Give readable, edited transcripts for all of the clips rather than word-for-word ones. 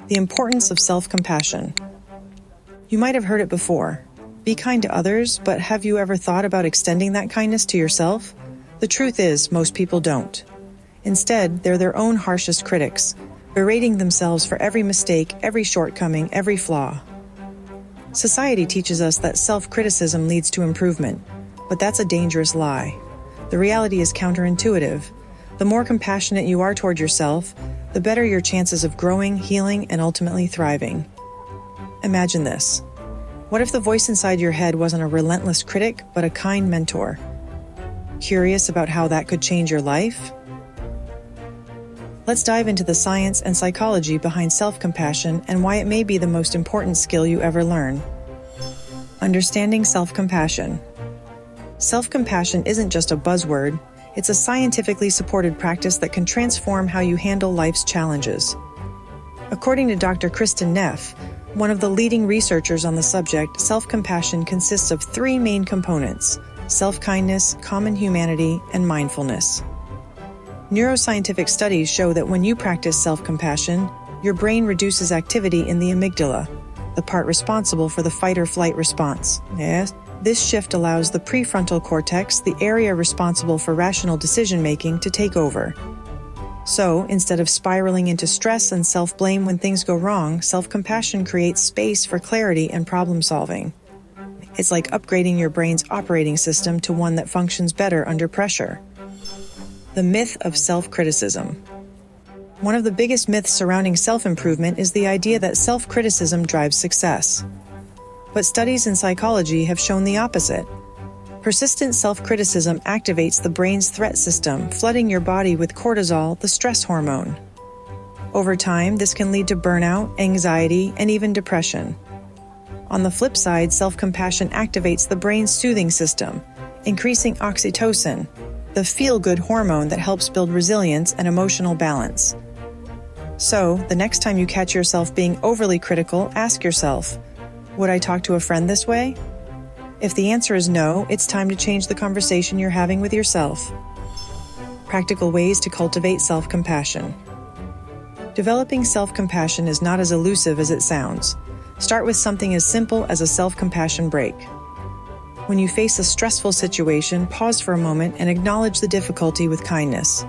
The importance of self-compassion. You might have heard it before. Be kind to others, but have you ever thought about extending that kindness to yourself? The truth is, most people don't. Instead, they're their own harshest critics, berating themselves for every mistake, every shortcoming, every flaw. Society teaches us that self-criticism leads to improvement, but that's a dangerous lie. The reality is counterintuitive. The more compassionate you are toward yourself, the better your chances of growing, healing, and ultimately thriving. Imagine this. What if the voice inside your head wasn't a relentless critic, but a kind mentor? Curious about how that could change your life? Let's dive into the science and psychology behind self-compassion and why it may be the most important skill you ever learn. Understanding self-compassion. Self-compassion isn't just a buzzword. It's a scientifically supported practice that can transform how you handle life's challenges. According to Dr. Kristin Neff, one of the leading researchers on the subject, self-compassion consists of three main components: self-kindness, common humanity, and mindfulness. Neuroscientific studies show that when you practice self-compassion, your brain reduces activity in the amygdala, the part responsible for the fight-or-flight response. Yes. This shift allows the prefrontal cortex, the area responsible for rational decision-making, to take over. So, instead of spiraling into stress and self-blame when things go wrong, self-compassion creates space for clarity and problem-solving. It's like upgrading your brain's operating system to one that functions better under pressure. The myth of self-criticism. One of the biggest myths surrounding self-improvement is the idea that self-criticism drives success. But studies in psychology have shown the opposite. Persistent self-criticism activates the brain's threat system, flooding your body with cortisol, the stress hormone. Over time, this can lead to burnout, anxiety, and even depression. On the flip side, self-compassion activates the brain's soothing system, increasing oxytocin, the feel-good hormone that helps build resilience and emotional balance. So, the next time you catch yourself being overly critical, ask yourself, would I talk to a friend this way? If the answer is no, it's time to change the conversation you're having with yourself. Practical ways to cultivate self-compassion. Developing self-compassion is not as elusive as it sounds. Start with something as simple as a self-compassion break. When you face a stressful situation, pause for a moment and acknowledge the difficulty with kindness.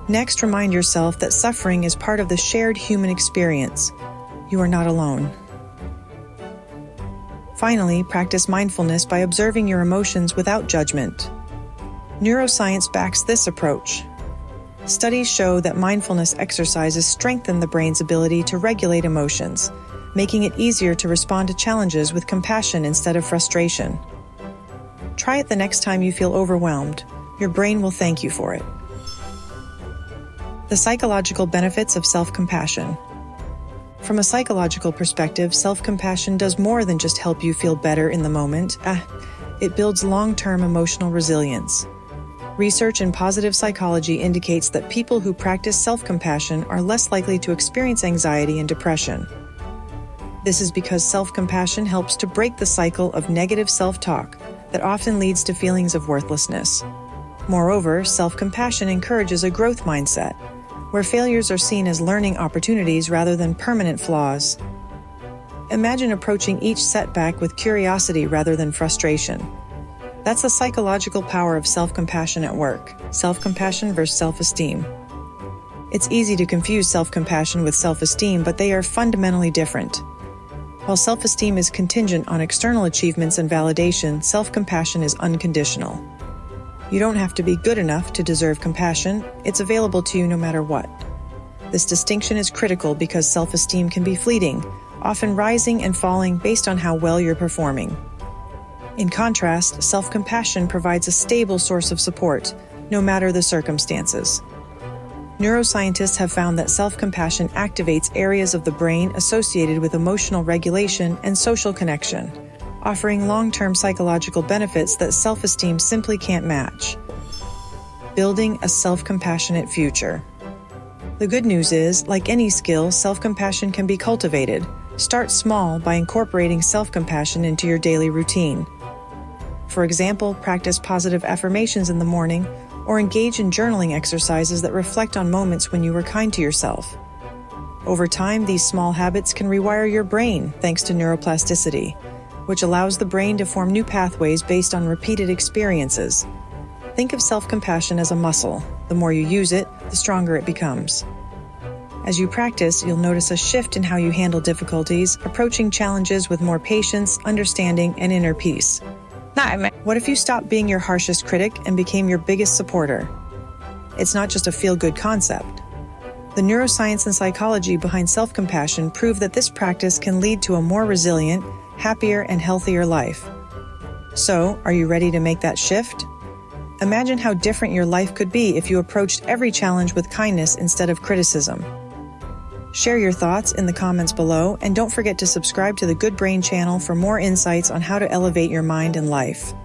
Next, remind yourself that suffering is part of the shared human experience. You are not alone. Finally, practice mindfulness by observing your emotions without judgment. Neuroscience backs this approach. Studies show that mindfulness exercises strengthen the brain's ability to regulate emotions, making it easier to respond to challenges with compassion instead of frustration. Try it the next time you feel overwhelmed. Your brain will thank you for it. The psychological benefits of self-compassion. From a psychological perspective, self-compassion does more than just help you feel better in the moment. It builds long-term emotional resilience. Research in positive psychology indicates that people who practice self-compassion are less likely to experience anxiety and depression. This is because self-compassion helps to break the cycle of negative self-talk that often leads to feelings of worthlessness. Moreover, self-compassion encourages a growth mindset, where failures are seen as learning opportunities rather than permanent flaws. Imagine approaching each setback with curiosity rather than frustration. That's the psychological power of self-compassion at work. Self-compassion versus self-esteem. It's easy to confuse self-compassion with self-esteem, but they are fundamentally different. While self-esteem is contingent on external achievements and validation, self-compassion is unconditional. You don't have to be good enough to deserve compassion. It's available to you no matter what. This distinction is critical because self-esteem can be fleeting, often rising and falling based on how well you're performing. In contrast, self-compassion provides a stable source of support, no matter the circumstances. Neuroscientists have found that self-compassion activates areas of the brain associated with emotional regulation and social connection, offering long-term psychological benefits that self-esteem simply can't match. Building a self-compassionate future. The good news is, like any skill, self-compassion can be cultivated. Start small by incorporating self-compassion into your daily routine. For example, practice positive affirmations in the morning or engage in journaling exercises that reflect on moments when you were kind to yourself. Over time, these small habits can rewire your brain thanks to neuroplasticity, which allows the brain to form new pathways based on repeated experiences. Think of self-compassion as a muscle. The more you use it, the stronger it becomes. As you practice, you'll notice a shift in how you handle difficulties, approaching challenges with more patience, understanding, and inner peace. What if you stopped being your harshest critic and became your biggest supporter? It's not just a feel-good concept. The neuroscience and psychology behind self-compassion prove that this practice can lead to a more resilient, happier, and healthier life. So, are you ready to make that shift? Imagine how different your life could be if you approached every challenge with kindness instead of criticism. Share your thoughts in the comments below, and don't forget to subscribe to the Good Brain channel for more insights on how to elevate your mind and life.